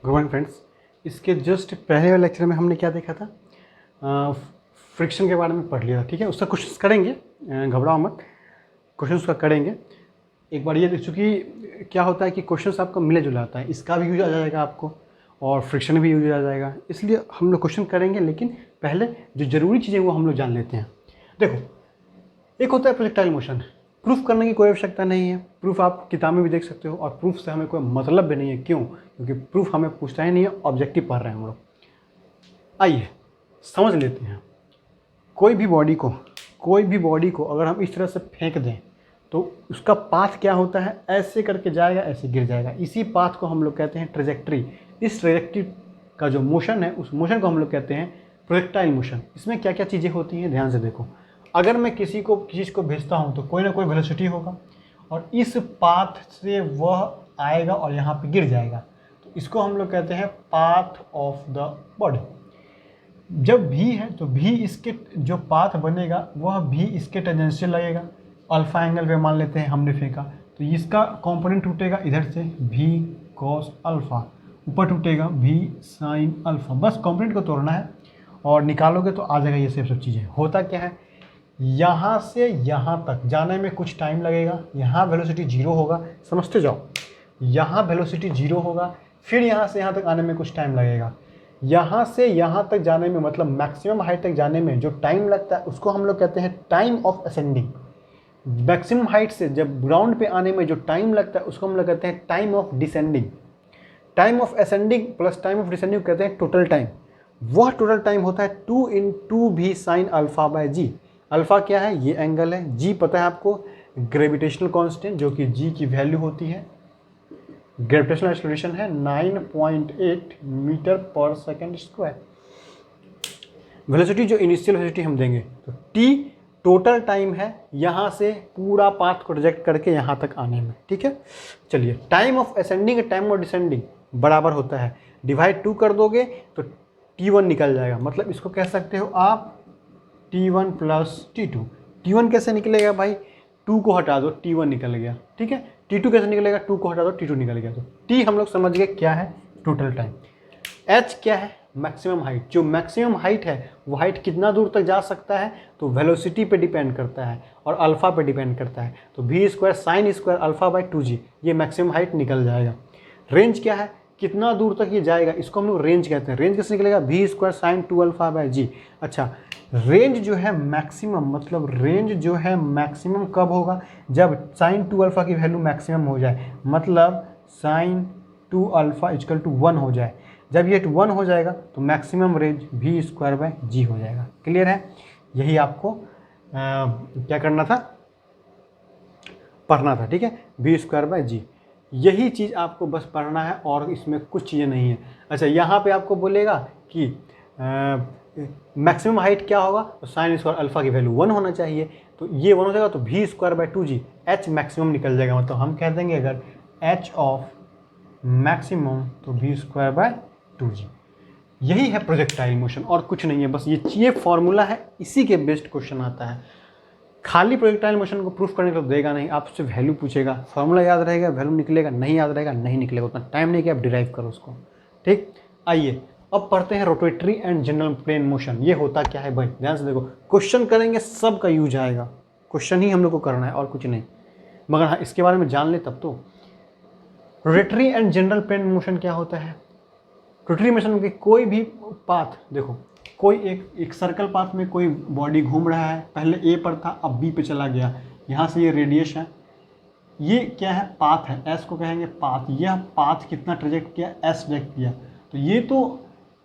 Good morning friends. इसके just पहले वाले लेक्चर में हमने क्या देखा था, फ्रिक्शन के बारे में पढ़ लिया था। ठीक है, उसका क्वेश्चंस करेंगे, घबराओ मत, क्वेश्चन उसका करेंगे। एक बार ये देख चूँकि क्या होता है कि क्वेश्चंस आपका मिले जुला आता है, इसका भी यूज आ जाएगा आपको और फ्रिक्शन भी यूज आ जाएगा, इसलिए हम लोग क्वेश्चन करेंगे। लेकिन पहले जो ज़रूरी चीज़ें वो हम लोग जान लेते हैं। देखो, एक होता है प्रोजेक्टाइल मोशन। प्रूफ करने की कोई आवश्यकता नहीं है, प्रूफ आप किताब में भी देख सकते हो और प्रूफ से हमें कोई मतलब भी नहीं है। क्यों? क्योंकि प्रूफ हमें पूछता ही नहीं है, ऑब्जेक्टिव पढ़ रहे हैं हम लोग। आइए समझ लेते हैं। कोई भी बॉडी को अगर हम इस तरह से फेंक दें तो उसका पाथ क्या होता है, ऐसे करके जाएगा, ऐसे गिर जाएगा। इसी पाथ को हम लोग कहते हैं ट्रेजेक्ट्री। इस ट्रेजेक्ट्री का जो मोशन है, उस मोशन को हम लोग कहते हैं प्रोजेक्टाइल मोशन। इसमें क्या क्या चीज़ें होती हैं, ध्यान से देखो। अगर मैं किसी चीज़ को भेजता हूँ तो कोई ना कोई वेलोसिटी होगा और इस पाथ से वह आएगा और यहाँ पे गिर जाएगा, तो इसको हम लोग कहते हैं पाथ ऑफ द बॉडी। जब भी है तो भी इसके जो पाथ बनेगा वह भी इसके टेंजेंशियल लगेगा। अल्फा एंगल पे मान लेते हैं हमने फेंका, तो इसका कंपोनेंट टूटेगा इधर से भी कॉस अल्फा, ऊपर टूटेगा भी साइन अल्फा। बस कंपोनेंट को तोड़ना है और निकालोगे तो आ जाएगा ये सब चीज़ें। होता क्या है, यहाँ से यहाँ तक जाने में कुछ टाइम लगेगा, यहाँ वेलोसिटी 0 होगा, समझते जाओ। यहाँ वेलोसिटी 0 होगा, फिर यहाँ से यहाँ तक आने में कुछ टाइम लगेगा। यहाँ से यहाँ तक जाने में, मतलब मैक्सिमम हाइट तक जाने में जो टाइम लगता है उसको हम लोग कहते हैं time of ascending. Maximum height से जब ग्राउंड पे आने में जो टाइम लगता है उसको हम लोग कहते हैं time of descending. Time of ascending plus time of descending कहते हैं टोटल टाइम। वह टोटल टाइम होता है 2 × v sine alpha by g. Alpha क्या है, ये एंगल है। जी पता है आपको, ग्रेविटेशनल कांस्टेंट, जो कि जी की वैल्यू होती है। ग्रेविटेशनल एक्सेलरेशन है 9.8 मीटर पर सेकंड स्क्वायर। वेलोसिटी जो इनिशियल वेलोसिटी हम देंगे, तो टी टोटल टाइम है यहाँ से पूरा पाथ को रिजेक्ट करके यहाँ तक आने में। ठीक है, चलिए। Time of ascending time of descending बराबर होता है, डिवाइड 2 कर दोगे तो T1 निकल जाएगा। मतलब इसको कह सकते हो आप T1 प्लस T2। T1 कैसे निकलेगा भाई, 2 को हटा दो T1 निकल गया। ठीक है, T2 कैसे निकलेगा, 2 को हटा दो T2 निकल गया। तो T हम लोग समझ गए क्या है, टोटल टाइम। H क्या है, मैक्सिमम हाइट। जो मैक्सिमम हाइट है वो हाइट कितना दूर तक जा सकता है, तो वेलोसिटी पे डिपेंड करता है और अल्फा पे डिपेंड करता है। तो v² sine square alpha by 2g, ये मैक्सिमम हाइट निकल जाएगा। रेंज क्या है, कितना दूर तक ये जाएगा, इसको हम लोग रेंज कहते हैं। रेंज कैसे निकलेगा, v² साइन 2 अल्फा बाय जी। अच्छा, रेंज जो है मैक्सिमम, मतलब रेंज जो है मैक्सिमम कब होगा, जब साइन 2 अल्फा की वैल्यू मैक्सिमम हो जाए, मतलब साइन 2 अल्फा इक्वल टू 1 हो जाए। जब ये 1 हो जाएगा तो मैक्सिमम रेंज v² बाय जी हो जाएगा। क्लियर है, यही आपको क्या करना था, पढ़ना था। ठीक है, v² बाय जी, यही चीज़ आपको बस पढ़ना है और इसमें कुछ चीज़ें नहीं है। अच्छा, यहाँ पे आपको बोलेगा कि मैक्सिमम हाइट क्या होगा, तो साइन स्क्वायर अल्फा की वैल्यू 1 होना चाहिए। तो ये 1 हो जाएगा तो v² bye 2g, h maximum निकल जाएगा। मतलब हम कह देंगे अगर h ऑफ मैक्सिमम तो v² बाय 2g। यही है प्रोजेक्टाइल मोशन और कुछ नहीं है। बस ये फॉर्मूला है, इसी के बेस्ड क्वेश्चन आता है। खाली प्रोजेक्टाइल मोशन को प्रूफ करने को देगा नहीं, आपसे वैल्यू पूछेगा, फॉर्मूला याद रहेगा, वैल्यू निकलेगा, नहीं याद रहेगा नहीं निकलेगा। उतना टाइम नहीं कि आप डिराइव करो उसको। ठीक, आइए अब पढ़ते हैं rotatory and general plane motion. ये होता क्या है भाई, ध्यान से देखो। क्वेश्चन करेंगे, सबका यूज आएगा, क्वेश्चन ही हम लोग को करना है और कुछ नहीं। मगर हाँ, इसके बारे में जान ले तब तो। Rotatory and general plane motion क्या होता है, रोटेटरी मोशन में कोई भी पाथ, देखो कोई एक सर्कल पाथ में कोई बॉडी घूम रहा है, पहले ए पर था अब बी पे चला गया, यहाँ से ये रेडियस है, ये क्या है, पाथ है, एस को कहेंगे पाथ। यह पाथ कितना ट्रेजेक्ट किया, एस ट्रेजेक्ट किया। तो ये तो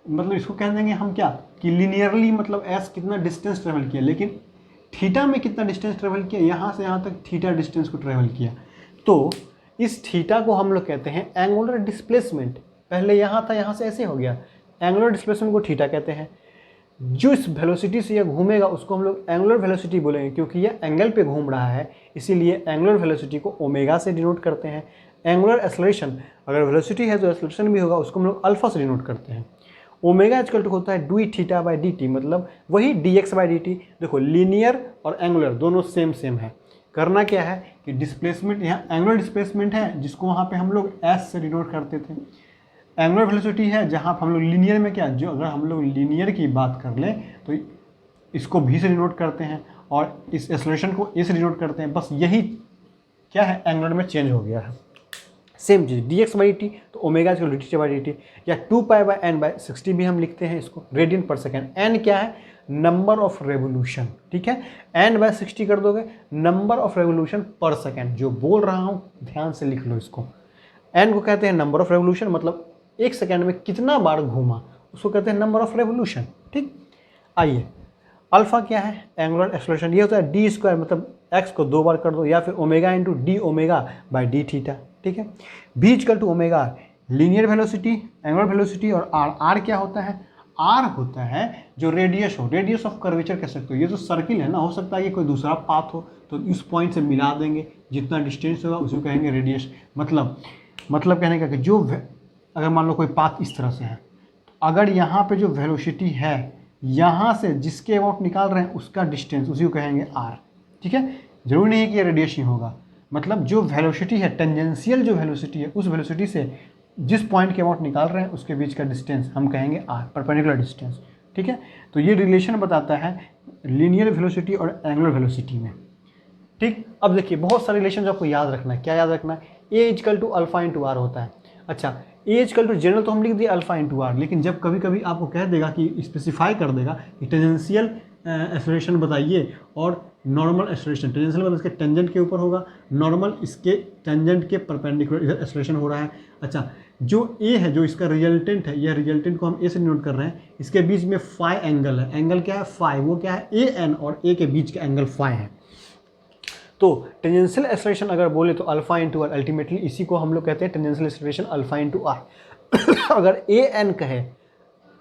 मतलब इसको कह देंगे हम क्या, कि लीनियरली, मतलब एस कितना डिस्टेंस ट्रेवल किया, लेकिन थीटा में कितना डिस्टेंस ट्रेवल किया, यहाँ से यहाँ तक थीटा डिस्टेंस को ट्रेवल किया। तो इस थीटा को हम लोग कहते हैं एंगुलर डिस्प्लेसमेंट। पहले यहाँ था, यहाँ से ऐसे हो गया, एंगुलर डिस्प्लेसमेंट को थीटा कहते हैं। जो इस वेलोसिटी से यह घूमेगा उसको हम लोग एंगुलर वेलोसिटी बोलेंगे, क्योंकि यह एंगल पे घूम रहा है, इसीलिए एंगुलर वेलोसिटी को ओमेगा से डिनोट करते हैं। एंगुलर एक्सेलरेशन, अगर वेलोसिटी है तो एक्सेलरेशन भी होगा, उसको हम लोग अल्फा से डिनोट करते हैं। ओमेगा इक्वल टू होता है D theta by D T, मतलब वही dx बाय dt। देखो, लीनियर और एंगुलर दोनों सेम है। करना क्या है कि डिस्प्लेसमेंट, यहाँ एंगुलर डिस्प्लेसमेंट है जिसको वहाँ पे हम लोग s से डिनोट करते थे। एंगुलर वेलोसिटी है जहाँ पर हम लोग लीनियर में क्या, जो अगर हम लोग लीनियर की बात कर लें तो इसको भी से डिनोट करते हैं और इस एक्सेलरेशन को ए से डिनोट करते हैं। बस यही क्या है, एंगुलर में चेंज हो गया है। सेम चीज़ D X by D T, तो omega is D T by D T, या 2π/n/60 भी हम लिखते हैं इसको, रेडियन पर सेकेंड। एन क्या है, नंबर ऑफ रेवोल्यूशन, ठीक है, n/60 कर दोगे, नंबर ऑफ रेवोल्यूशन पर सेकेंड। जो बोल रहा हूँ ध्यान से लिख लो इसको। एन को कहते हैं नंबर ऑफ रेवोल्यूशन, मतलब एक सेकेंड में कितना बार घूमा, उसको कहते हैं नंबर ऑफ रेवोल्यूशन, ठीक। आइए, अल्फा क्या है, एंगुलर एक्सेलरेशन, ये होता है डी स्क्वायर, मतलब एक्स को 2 बार कर दो, या फिर omega into d omega by d theta, ठीक है। B equal to omega linear velocity, angular velocity, और आर क्या होता है, आर होता है जो रेडियस हो, रेडियस ऑफ कर्वेचर कह सकते हो। ये तो सर्किल है ना, हो सकता है कि कोई दूसरा पाथ हो तो इस पॉइंट से मिला देंगे, जितना डिस्टेंस होगा उसको कहेंगे रेडियस। मतलब कहने का कि जो अगर मान लो कोई पाथ इस तरह से है, तो अगर यहाँ पे जो वेलोसिटी है, यहाँ से जिसके अबाउट निकाल रहे हैं उसका डिस्टेंस, उसी को कहेंगे आर, ठीक है। जरूरी नहीं है कि ये रेडियस ही होगा, मतलब जो वेलोसिटी है, टेंजेंशियल जो वेलोसिटी है, उस वेलोसिटी से जिस पॉइंट के अबाउट निकाल रहे हैं उसके बीच का डिस्टेंस हम कहेंगे आर, परपेंडिकुलर डिस्टेंस, ठीक है। तो ये रिलेशन बताता है लीनियर वेलोसिटी और एंगुलर वेलोसिटी में, ठीक। अब देखिए, बहुत सारे रिलेशन जो आपको याद रखना है। क्या याद रखना है, A equal to alpha into are होता है। अच्छा, ए इक्वल टू जनरल तो हम लिख दिए अल्फा इंटू आर, लेकिन जब कभी कभी आपको कह देगा कि स्पेसिफाई कर देगा कि टेंजेंशियल एक्सेलरेशन बताइए और नॉर्मल एक्सेलरेशन, टेंजेंशियल मतलब इसके टेंजेंट के ऊपर होगा, नॉर्मल इसके टेंजेंट के परपेंडिकुलर इधर एक्सेलरेशन हो रहा है। अच्छा, जो ए है, जो इसका रिजल्टेंट है, यह रिजल्टेंट को हम ए से नोट कर रहे हैं, इसके बीच में फाई एंगल है। एंगल क्या है, फाई, वो क्या है, ए एन और ए के बीच का एंगल फाई है। तो टेंजेंशियल एक्सेलरेशन अगर बोले तो अल्फा इंटू आर, अल्टीमेटली इसी को हम लोग कहते हैं tangential acceleration alpha into r. अगर ए एन कहे,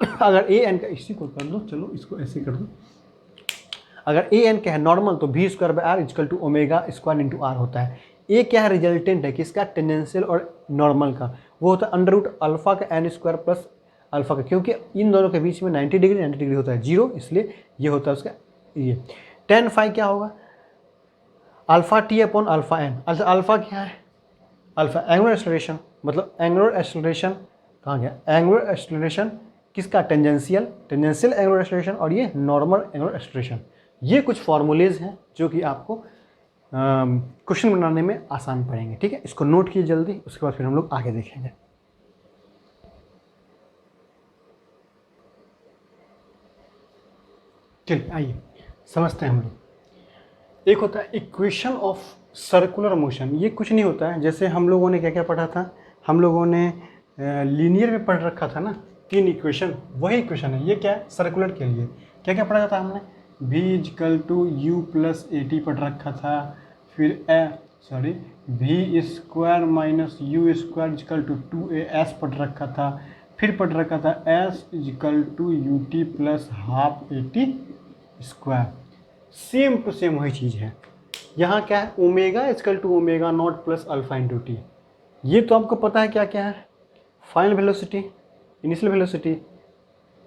अगर ए एन का, इसी को कर दो, चलो इसको ऐसे कर दो, अगर ए एन का है नॉर्मल तो v square by r equal to omega square into are होता है। ए क्या है, रिजल्टेंट है किसका, टेंजेंशियल और नॉर्मल का, वो होता है अंडर रूट अल्फा का एन स्क्वायर प्लस अल्फा का, क्योंकि इन दोनों के बीच में 90 डिग्री होता है जीरो, इसलिए ये होता है उसका ये। टेन फाई क्या होगा, alpha t upon alpha n. अच्छा, अल्फा क्या है, अल्फा एंगुलर एक्सेलरेशन, मतलब एंगुलर एक्सेलरेशन कहाँ गया, एंगुलर एक्सेलरेशन किसका, टेंजेंशियल एंगुलर एक्सेलरेशन, और ये नॉर्मल एंगुलर एक्सेलरेशन। ये कुछ फॉर्मूलेज हैं जो कि आपको क्वेश्चन बनाने में आसान पड़ेंगे, ठीक है। इसको नोट कीजिए जल्दी, उसके बाद फिर हम लोग आगे देखेंगे। चलिए आइए समझते हैं हम लोग। एक होता है इक्वेशन ऑफ सर्कुलर मोशन। ये कुछ नहीं होता है, जैसे हम लोगों ने क्या क्या पढ़ा था, हम लोगों ने लीनियर में पढ़ रखा था ना, 3 इक्वेशन, वही इक्वेशन है। ये क्या है, सर्कुलर के लिए क्या क्या पढ़ा था हमने, v equal to u plus a t पढ़ रखा था, फिर v square minus u square equal to 2as पढ़ रखा था, फिर पढ़ रखा था s equal to u t plus half a t square. Same to same वही चीज़ है। यहाँ क्या है, omega equal to omega naught plus alpha into t. ये तो आपको पता है क्या क्या है, final velocity, initial velocity,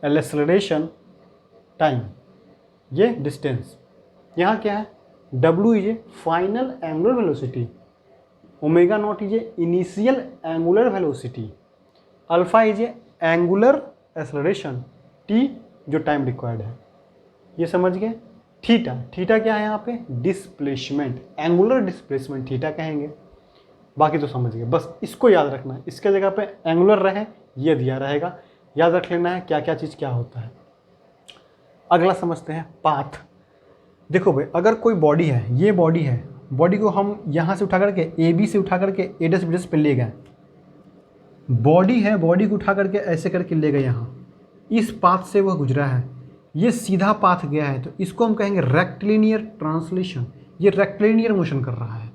acceleration, time, ये डिस्टेंस। यहाँ क्या है, W is A final angular velocity, omega naught is a initial angular velocity, alpha is a angular acceleration, T जो टाइम रिक्वायर्ड है। ये समझ गए। थीटा क्या है यहाँ पे, डिस्प्लेसमेंट, एंगुलर डिस्प्लेसमेंट थीटा कहेंगे। बाकी तो समझ गए, बस इसको याद रखना है। इसके जगह पे एंगुलर रहे, ये दिया रहेगा, याद रख लेना है क्या क्या चीज़ क्या होता है। अगला समझते हैं पाथ। देखो भाई, अगर कोई बॉडी है, ये बॉडी है, बॉडी को हम यहाँ से उठा करके ए बी से उठा करके ए डस बी डस पे ले गए, बॉडी है, बॉडी को उठा करके ऐसे करके ले गए यहाँ, इस पाथ से वह गुजरा है, ये सीधा पाथ गया है, तो इसको हम कहेंगे रेक्टिलिनियर ट्रांसलेशन। ये रेक्टिलिनियर मोशन कर रहा है।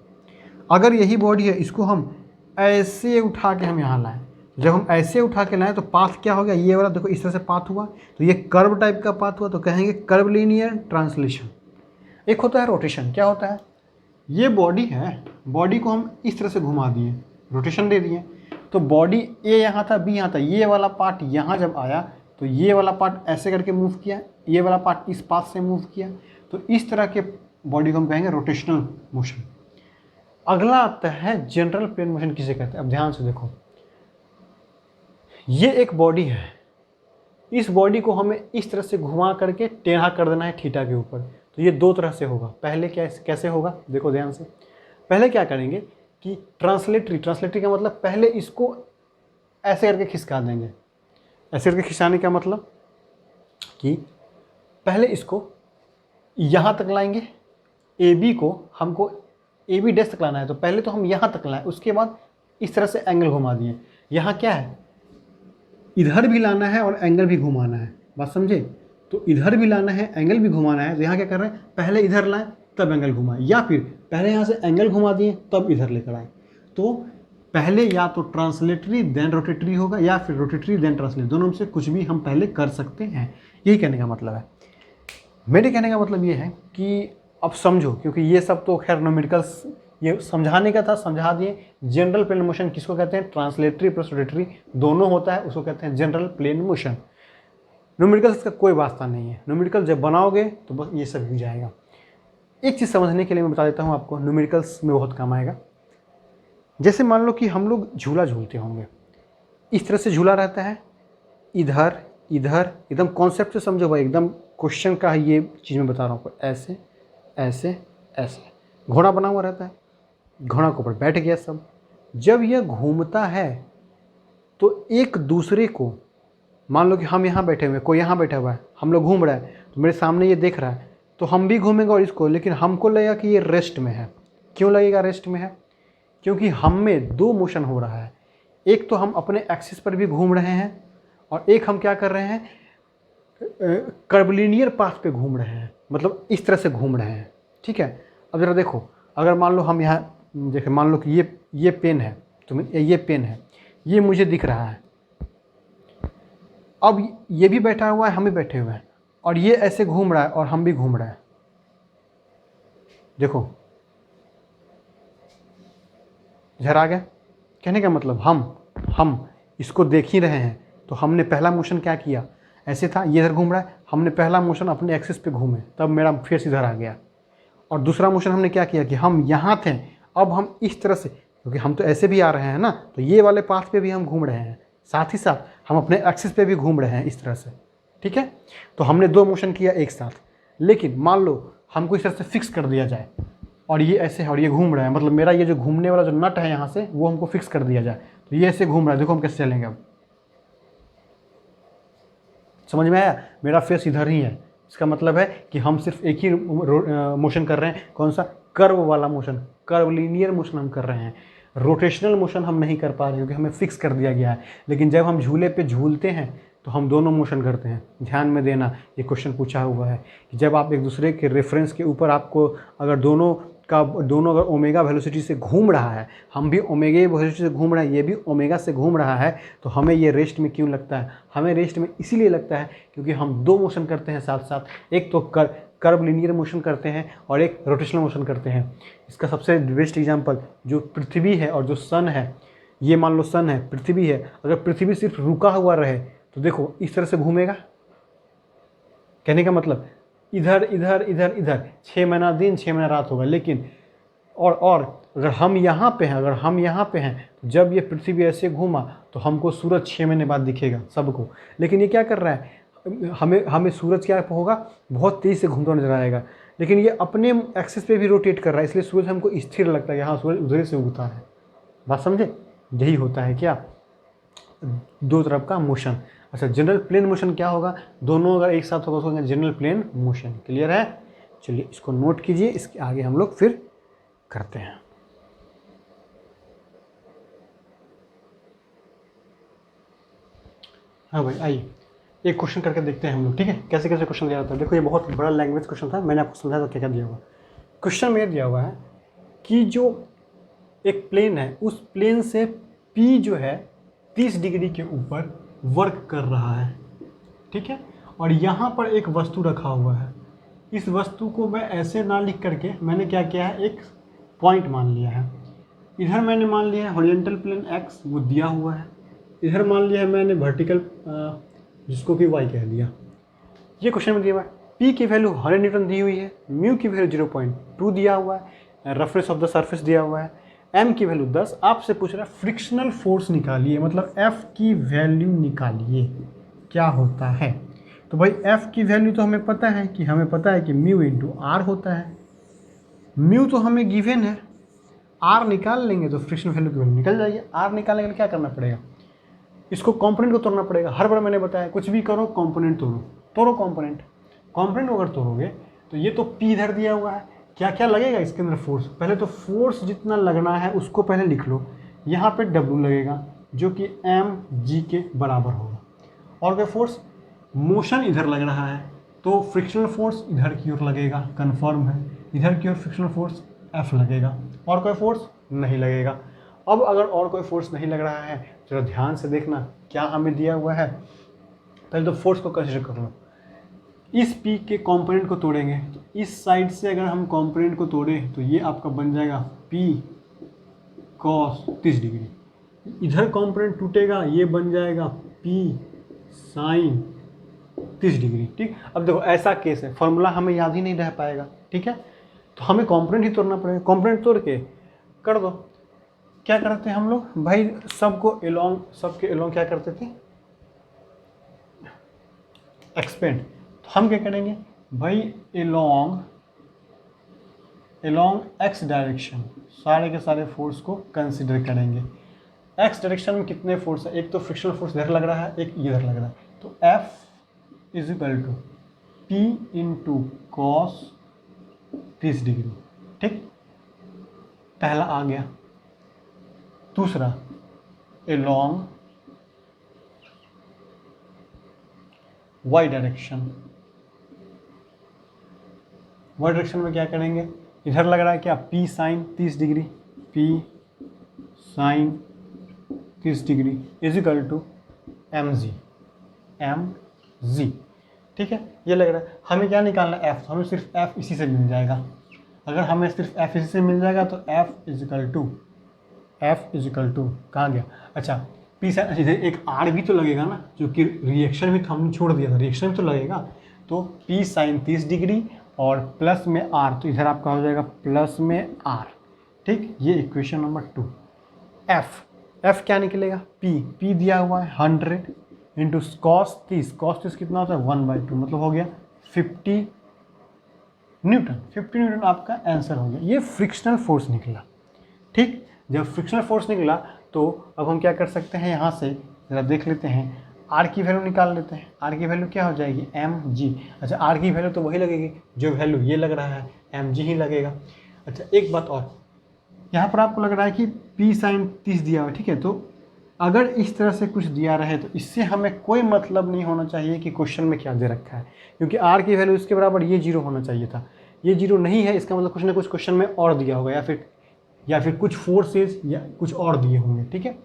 अगर यही बॉडी है, इसको हम ऐसे उठा के हम यहाँ लाएं, जब हम ऐसे उठा के लाएं तो पाथ क्या हो गया, ये वाला देखो इस तरह से पाथ हुआ, तो ये कर्व टाइप का पाथ हुआ, तो कहेंगे कर्वलिनियर ट्रांसलेशन। एक होता है रोटेशन। क्या होता है, ये बॉडी है, बॉडी को हम इस तरह से घुमा दिए, रोटेशन दे दिए, तो बॉडी ए यहाँ था, बी यहाँ था, ये वाला पार्ट यहाँ जब आया तो ये वाला पार्ट ऐसे करके मूव किया, ये वाला पार्ट इस पाथ से मूव किया, तो इस तरह के बॉडी को हम कहेंगे रोटेशनल मोशन। अगला आता है जनरल प्लेन मोशन किसे कहते हैं। अब ध्यान से देखो, ये एक बॉडी है, इस बॉडी को हमें इस तरह से घुमा करके टेढ़ा कर देना है थीटा के ऊपर। तो ये दो तरह से होगा। पहले कैसे होगा, देखो ध्यान से। पहले क्या करेंगे कि ट्रांसलेटरी का मतलब पहले इसको ऐसे करके खिसका देंगे। ऐसे करके खिंचाने का मतलब कि पहले इसको यहाँ तक लाएंगे, ए बी को हमको ए बी डैश तक लाना है, तो पहले तो हम यहाँ तक लाएं, उसके बाद इस तरह से एंगल घुमा दिए। यहाँ क्या है, इधर भी लाना है और एंगल भी घुमाना है, बात समझे। तो इधर भी लाना है, एंगल भी घुमाना है। तो यहाँ क्या कर रहे हैं, पहले इधर लाएं तब एंगल घुमाएं, या फिर पहले यहाँ से एंगल घुमा दिए तब इधर लेकर आए। तो पहले या तो ट्रांसलेटरी देन रोटेटरी होगा, या फिर रोटेटरी देन ट्रांसलेटरी, दोनों में से कुछ भी हम पहले कर सकते हैं। यही कहने का मतलब है। मेरे कहने का मतलब ये है कि अब समझो, क्योंकि ये सब तो खैर न्यूमेरिकल्स ये समझाने का था, समझा दिए। जनरल प्लेन मोशन किसको कहते हैं, ट्रांसलेटरी प्लस रोटेटरी दोनों होता है, उसको कहते हैं जनरल प्लेन मोशन। न्यूमेरिकल्स का कोई वास्ता नहीं है, न्यूमेरिकल जब बनाओगे तो बस ये सब हो जाएगा। एक चीज़ समझने के लिए मैं बता देता हूँ आपको, न्यूमेरिकल्स में बहुत काम आएगा। जैसे मान लो कि हम लोग झूला झूलते होंगे, इस तरह से झूला रहता है, इधर इधर, एकदम कॉन्सेप्ट से समझो भाई, एकदम क्वेश्चन का ये चीज़ मैं बता रहा हूँ। ऐसे ऐसे ऐसे घोड़ा बना हुआ रहता है, घोड़ा के ऊपर बैठ गया सब। जब यह घूमता है तो एक दूसरे को, मान लो कि हम यहाँ बैठे हुए हैं, कोई यहाँ बैठा हुआ है, हम लोग घूम रहा है, तो मेरे सामने ये देख रहा है, तो हम भी घूमेंगे और इसको, लेकिन हमको लगेगा कि ये रेस्ट में है। क्यों लगेगा रेस्ट में है, क्योंकि हम में दो मोशन हो रहा है। एक तो हम अपने एक्सिस पर भी घूम रहे हैं, और एक हम क्या कर रहे हैं, कर्वलिनियर पाथ पे घूम रहे हैं, मतलब इस तरह से घूम रहे हैं। ठीक है, अब ज़रा देखो, अगर मान लो हम यहाँ देखें, मान लो कि ये पेन है, तो ये पेन है, ये मुझे दिख रहा है। अब ये भी बैठा हुआ है, हम भी बैठे हुए हैं, और ये ऐसे घूम रहा है और हम भी घूम रहे हैं। देखो इधर आ गया। कहने का मतलब हम इसको देख ही रहे हैं, तो हमने पहला मोशन क्या किया, ऐसे था, ये इधर घूम रहा है, हमने पहला मोशन अपने एक्सिस पे घूमे, तब मेरा फेस इधर आ गया। और दूसरा मोशन हमने क्या किया कि हम यहाँ थे, अब हम इस तरह से, क्योंकि हम तो ऐसे भी आ रहे हैं ना, तो ये वाले पाथ पे भी हम घूम रहे हैं, साथ ही साथ हम अपने एक्सिस पे भी घूम रहे हैं इस तरह से। ठीक है, तो हमने दो मोशन किया एक साथ। लेकिन मान लो हमको इस तरह से फिक्स कर दिया जाए, और ये ऐसे है और ये घूम रहा है, मतलब मेरा ये जो घूमने वाला जो नट है यहाँ से, वो हमको फिक्स कर दिया जाए, तो ये ऐसे घूम रहा है। देखो हम कैसे चलेंगे, अब समझ में आया, मेरा फेस इधर ही है। इसका मतलब है कि हम सिर्फ एक ही मोशन कर रहे हैं, कौन सा, कर्व वाला मोशन, कर्वलिनियर मोशन हम कर रहे हैं। रोटेशनल मोशन हम नहीं कर पा रहे क्योंकि हमें फिक्स कर दिया गया है। लेकिन जब हम झूले पे झूलते हैं तो हम दोनों मोशन करते हैं। ध्यान में देना, ये क्वेश्चन पूछा हुआ है कि जब आप एक दूसरे के रेफरेंस के ऊपर, आपको अगर दोनों अगर ओमेगा वेलोसिटी से घूम रहा है, हम भी ओमेगा वेलोसिटी से घूम रहे हैं, ये भी ओमेगा से घूम रहा है, तो हमें ये रेस्ट में क्यों लगता है, हमें रेस्ट में इसीलिए लगता है क्योंकि हम दो मोशन करते हैं साथ साथ। एक तो कर्व लीनियर मोशन करते हैं और एक रोटेशनल मोशन करते हैं। इसका सबसे बेस्ट एग्जांपल जो पृथ्वी है और जो सन है, ये मान लो सन है, पृथ्वी है, अगर पृथ्वी सिर्फ रुका हुआ रहे तो देखो इस तरह से घूमेगा। कहने का मतलब इधर इधर इधर इधर 6 महीना दिन 6 महीना रात होगा। लेकिन और अगर हम यहाँ पे हैं, तो जब ये पृथ्वी ऐसे घूमा तो हमको सूरज 6 महीने बाद दिखेगा सबको। लेकिन ये क्या कर रहा है, हमें सूरज क्या होगा, बहुत तेज़ी से घूमता नजर आएगा, लेकिन ये अपने एक्सिस पे भी रोटेट कर रहा है, इसलिए सूरज हमको स्थिर लगता है कि हाँ सूरज उधर से उगता है। बात समझे, यही होता है क्या, दो तरफ का मोशन। अच्छा, जनरल प्लेन मोशन क्या होगा, दोनों अगर एक साथ होगा उसको जनरल प्लेन मोशन। क्लियर है, चलिए इसको नोट कीजिए, इसके आगे हम लोग फिर करते हैं। हाँ भाई आइए एक क्वेश्चन करके देखते हैं हम लोग, ठीक है, कैसे कैसे क्वेश्चन दिया जाता है। देखो ये बहुत बड़ा लैंग्वेज क्वेश्चन था, मैंने आपको समझाया था क्या क्या दिया हुआ। क्वेश्चन में दिया हुआ है कि जो एक प्लेन है, उस प्लेन से P जो है 30 डिग्री के ऊपर वर्क कर रहा है, ठीक है, और यहाँ पर एक वस्तु रखा हुआ है। इस वस्तु को मैं ऐसे ना लिख करके मैंने क्या किया है, एक पॉइंट मान लिया है। इधर मैंने मान लिया है हॉरिजॉन्टल प्लेन x, वो दिया हुआ है। इधर मान लिया है मैंने वर्टिकल, जिसको कि y कह दिया। ये क्वेश्चन में दिया हुआ है, P की वैल्यू 100 न्यूटन दी हुई है, म्यू की वैल्यू 0.2 दिया हुआ है, रफनेस ऑफ द सरफेस दिया हुआ है, m की वैल्यू 10, आपसे पूछ रहा है फ्रिक्शनल फोर्स निकालिए, मतलब f की वैल्यू निकालिए क्या होता है। तो भाई f की वैल्यू तो हमें पता है कि म्यू इंटू आर होता है। म्यू तो हमें गिवन है, आर निकाल लेंगे तो फ्रिक्शनल वैल्यू की वैल्यू निकल जाएगी। आर निकालने के लिए क्या करना पड़ेगा, इसको कंपोनेंट को तोड़ना पड़ेगा। हर बार मैंने बताया कुछ भी करो कंपोनेंट तोड़ो कंपोनेंट को अगर तोड़ोगे तो ये तो P इधर दिया हुआ है, क्या क्या लगेगा इसके अंदर फोर्स, पहले तो फोर्स जितना लगना है उसको पहले लिख लो। यहाँ पे W लगेगा जो कि mg के बराबर होगा। और कोई फोर्स, मोशन इधर लग रहा है तो फ्रिक्शनल फोर्स इधर की ओर लगेगा, कन्फर्म है। इधर की ओर फ्रिक्शनल फोर्स F लगेगा, और कोई फोर्स नहीं लगेगा। अब अगर और कोई फोर्स नहीं लग रहा है, जरा ध्यान से देखना क्या हमें दिया हुआ है। पहले तो फोर्स को कंसिडर कर लो। इस P के कंपोनेंट को तोड़ेंगे तो इस साइड से अगर हम कंपोनेंट को तोड़ें तो ये आपका बन जाएगा P cos 30 डिग्री। इधर कंपोनेंट टूटेगा, ये बन जाएगा P sin 30 डिग्री। ठीक, अब देखो ऐसा केस है, फॉर्मूला हमें याद ही नहीं रह पाएगा। ठीक है, तो हमें कंपोनेंट ही तोड़ना पड़ेगा। कंपोनेंट तोड़ के कर दो। क्या करते हैं हम लोग भाई, सबके एलोंग क्या करते थे, एक्सपेंड। तो हम क्या करेंगे भाई, एलोंग एक्स डायरेक्शन सारे के सारे फोर्स को कंसिडर करेंगे। एक्स डायरेक्शन में कितने फोर्स है, एक तो फ्रिक्शनल फोर्स इधर लग रहा है, एक इधर लग रहा है। तो F is equal to P into cos 30 degree. ठीक, पहला आ गया। दूसरा, एलोंग वाई डायरेक्शन में क्या करेंगे, इधर लग रहा है क्या, P sine 30 degree, P sine 30 degree is equal to mg। ठीक है, ये लग रहा है। हमें क्या निकालना है, F, तो हमें सिर्फ F इसी से मिल जाएगा। अगर हमें सिर्फ F इसी से मिल जाएगा तो F इज इक्वल टू कहाँ गया, अच्छा P साइन, इधर एक R भी तो लगेगा ना, जो कि रिएक्शन भी तो हमने छोड़ दिया था, रिएक्शन भी तो लगेगा। तो P साइन 30 डिग्री और प्लस में R, तो इधर आपका हो जाएगा प्लस में R। ठीक, ये इक्वेशन नंबर 2। F क्या निकलेगा, P दिया हुआ है 100 इंटू कॉस 30 कितना होता है 1/2, मतलब हो गया 50 न्यूटन आपका आंसर हो गया। ये फ्रिक्शनल फोर्स निकला। ठीक, जब फ्रिक्शनल फोर्स निकला तो अब हम क्या कर सकते हैं, यहाँ से ज़रा देख लेते हैं, आर की वैल्यू निकाल लेते हैं। आर की वैल्यू क्या हो जाएगी, mg। अच्छा, आर की वैल्यू तो वही लगेगी जो वैल्यू ये लग रहा है, mg ही लगेगा। अच्छा, एक बात और, यहाँ पर आपको लग रहा है कि P साइन 30 दिया हुआ है। ठीक है, तो अगर इस तरह से कुछ दिया रहे तो इससे हमें कोई मतलब नहीं होना चाहिए कि क्वेश्चन में क्या दे रखा है, क्योंकि आर की वैल्यू इसके बराबर ये 0 होना चाहिए था। ये 0 नहीं है, इसका मतलब कुछ ना कुछ क्वेश्चन में और दिया होगा, या फिर कुछ फोर्सेज या कुछ और दिए होंगे। ठीक है,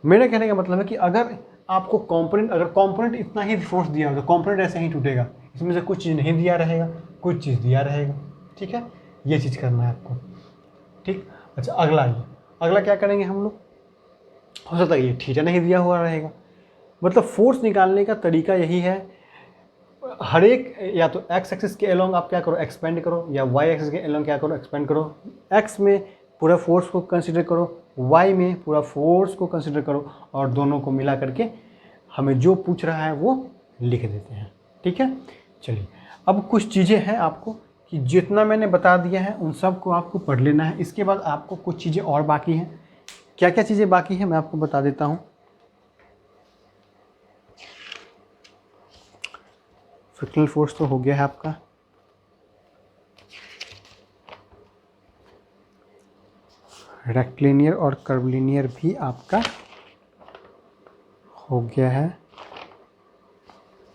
मेरे कहने का मतलब है कि अगर आपको कंपोनेंट इतना ही फोर्स दिया हो तो कंपोनेंट ऐसे ही टूटेगा। इसमें से कुछ चीज़ नहीं दिया रहेगा, कुछ चीज़ दिया रहेगा। ठीक है, ये चीज़ करना है आपको। ठीक, अच्छा अगला क्या करेंगे हम लोग, हो सकता है ये थीटा नहीं दिया हुआ रहेगा। मतलब फोर्स निकालने का तरीका यही है, हर एक या तो एक्स एक्सिस के अलोंग आप क्या करो, एक्सपेंड करो, या वाई एक्सिस के अलोंग क्या करो, एक्सपेंड करो। एक्स में पूरा फोर्स को कंसिडर करो, वाई में पूरा फोर्स को कंसिडर करो, और दोनों को मिला करके हमें जो पूछ रहा है वो लिख देते हैं। ठीक है, चलिए अब कुछ चीज़ें हैं आपको कि जितना मैंने बता दिया है उन सब को आपको पढ़ लेना है। इसके बाद आपको कुछ चीज़ें और बाकी हैं। क्या क्या चीज़ें बाकी हैं मैं आपको बता देता हूँ। फ्रिक्शनल फोर्स तो हो गया है आपका, रेक्टिलिनियर और कर्वलिनियर भी आपका हो गया है।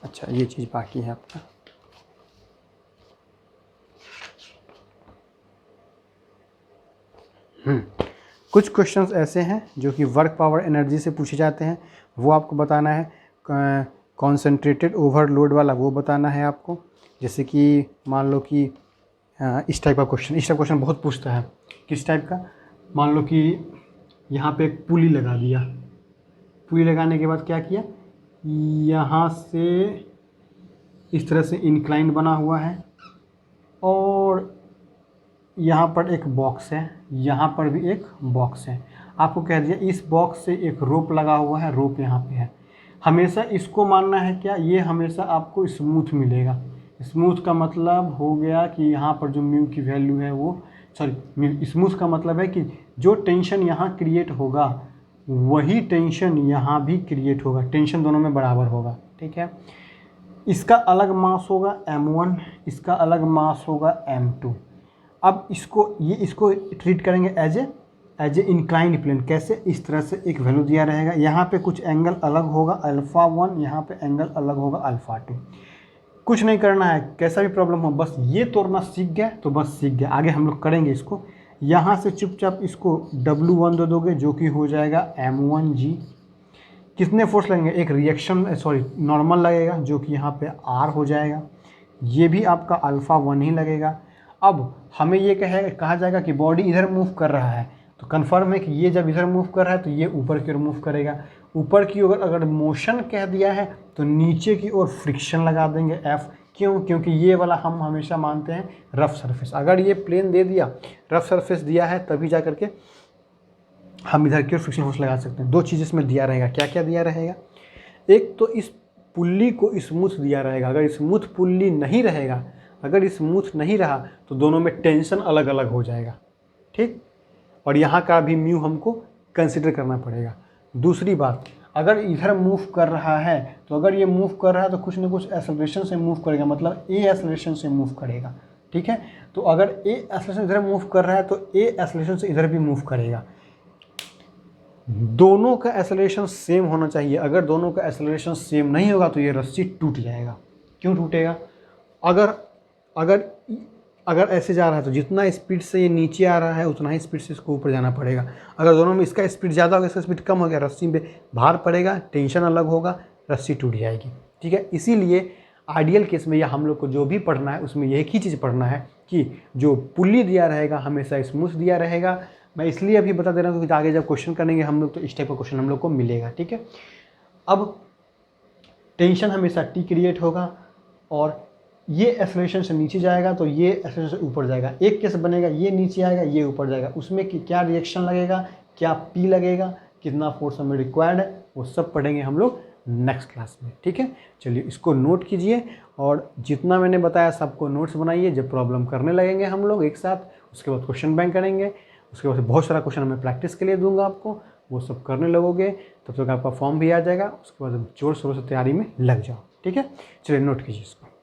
अच्छा, ये चीज़ बाकी है आपका, कुछ क्वेश्चंस ऐसे हैं जो कि वर्क पावर एनर्जी से पूछे जाते हैं, वो आपको बताना है। कॉन्सेंट्रेटेड ओवरलोड वाला वो बताना है आपको। जैसे कि मान लो कि इस टाइप का क्वेश्चन बहुत पूछता है। किस टाइप का, मान लो कि यहाँ पे एक पुली लगा दिया, पुली लगाने के बाद क्या किया, यहाँ से इस तरह से इंक्लाइन बना हुआ है और यहाँ पर एक बॉक्स है, यहाँ पर भी एक बॉक्स है। आपको कह दिया इस बॉक्स से एक रोप लगा हुआ है, रोप यहाँ पे है। हमेशा इसको मानना है क्या, ये हमेशा आपको स्मूथ मिलेगा। स्मूथ का मतलब हो गया कि यहाँ पर जो म्यू की वैल्यू है वो, सॉरी, स्मूथ का मतलब है कि जो टेंशन यहाँ क्रिएट होगा वही टेंशन यहाँ भी क्रिएट होगा, टेंशन दोनों में बराबर होगा, ठीक है। इसका अलग मास होगा m1, इसका अलग मास होगा m2। अब इसको ट्रीट करेंगे एज ए इंक्लाइंड प्लेन। कैसे, इस तरह से एक वैल्यू दिया रहेगा, यहाँ पे कुछ एंगल अलग होगा α1, यहाँ पे एंगल अलग होगा α2। कुछ नहीं करना है, कैसा भी प्रॉब्लम हो, बस ये तोड़ना सीख गया तो बस सीख गया। आगे हम लोग करेंगे इसको। यहाँ से चुपचाप इसको W1 दे दोगे जो कि हो जाएगा m1g। कितने फोर्स लगेंगे, एक रिएक्शन सॉरी नॉर्मल लगेगा जो कि यहाँ पे R हो जाएगा, ये भी आपका α1 ही लगेगा। अब हमें ये कहा जाएगा कि बॉडी इधर मूव कर रहा है, तो कंफर्म है कि ये जब इधर मूव कर रहा है तो ये ऊपर की ओर मूव करेगा। ऊपर की ओर अगर मोशन कह दिया है तो नीचे की ओर फ्रिक्शन लगा देंगे F। क्यों, क्योंकि ये वाला हम हमेशा मानते हैं रफ सरफेस। अगर ये प्लेन दे दिया, रफ सरफेस दिया है, तभी जा करके हम इधर की ओर फ्रिक्शन फोर्स लगा सकते हैं। दो चीज़ इसमें दिया रहेगा, क्या क्या दिया रहेगा, एक तो इस पुल्ली को स्मूथ दिया रहेगा। अगर स्मूथ पुल्ली नहीं रहेगा, अगर स्मूथ नहीं रहा तो दोनों में टेंशन अलग अलग हो जाएगा, ठीक। और यहाँ का भी म्यू हमको कंसिडर करना पड़ेगा। दूसरी बात, अगर इधर मूव कर रहा है तो अगर ये मूव कर रहा है तो कुछ ना कुछ एक्सेलरेशन से मूव करेगा, मतलब ए एक्सेलरेशन से मूव करेगा, ठीक है। तो अगर ए एक्सेलरेशन इधर मूव कर रहा है तो ए एक्सेलरेशन से इधर भी मूव करेगा। दोनों का एक्सेलरेशन सेम होना चाहिए। अगर दोनों का एक्सेलरेशन सेम नहीं होगा तो ये रस्सी टूट जाएगा। क्यों टूटेगा, अगर ऐसे जा रहा है तो जितना स्पीड से ये नीचे आ रहा है उतना ही स्पीड से इसको ऊपर जाना पड़ेगा। अगर दोनों में इसका स्पीड ज़्यादा होगा, इसका स्पीड कम हो गया, रस्सी में भार पड़ेगा, टेंशन अलग होगा, रस्सी टूट जाएगी, ठीक है। इसीलिए आइडियल केस में या हम लोग को जो भी पढ़ना है उसमें एक ही चीज़ पढ़ना है कि जो पुल्ली दिया रहेगा हमेशा स्मूथ दिया रहेगा। मैं इसलिए अभी बता दे रहा हूँ क्योंकि आगे जब क्वेश्चन करेंगे हम लोग तो इस टाइप का क्वेश्चन हम लोग को मिलेगा, ठीक है। अब टेंशन हमेशा T क्रिएट होगा और ये एक्सेलरेशन से नीचे जाएगा तो ये एक्सेलरेशन से ऊपर जाएगा। एक केस बनेगा ये नीचे आएगा ये ऊपर जाएगा, उसमें क्या रिएक्शन लगेगा, क्या P लगेगा, कितना फोर्स हमें रिक्वायर्ड है, वो सब पढ़ेंगे हम लोग नेक्स्ट क्लास में, ठीक है। चलिए इसको नोट कीजिए और जितना मैंने बताया सबको नोट्स बनाइए। जब प्रॉब्लम करने लगेंगे हम लोग एक साथ, उसके बाद क्वेश्चन बैंक करेंगे, उसके बाद बहुत सारा क्वेश्चन मैं प्रैक्टिस के लिए दूंगा आपको, वो सब करने लगोगे तब तक आपका फॉर्म भी आ जाएगा। उसके बाद जोर शोर से तैयारी में लग जाओ, ठीक है। चलिए नोट कीजिए इसको।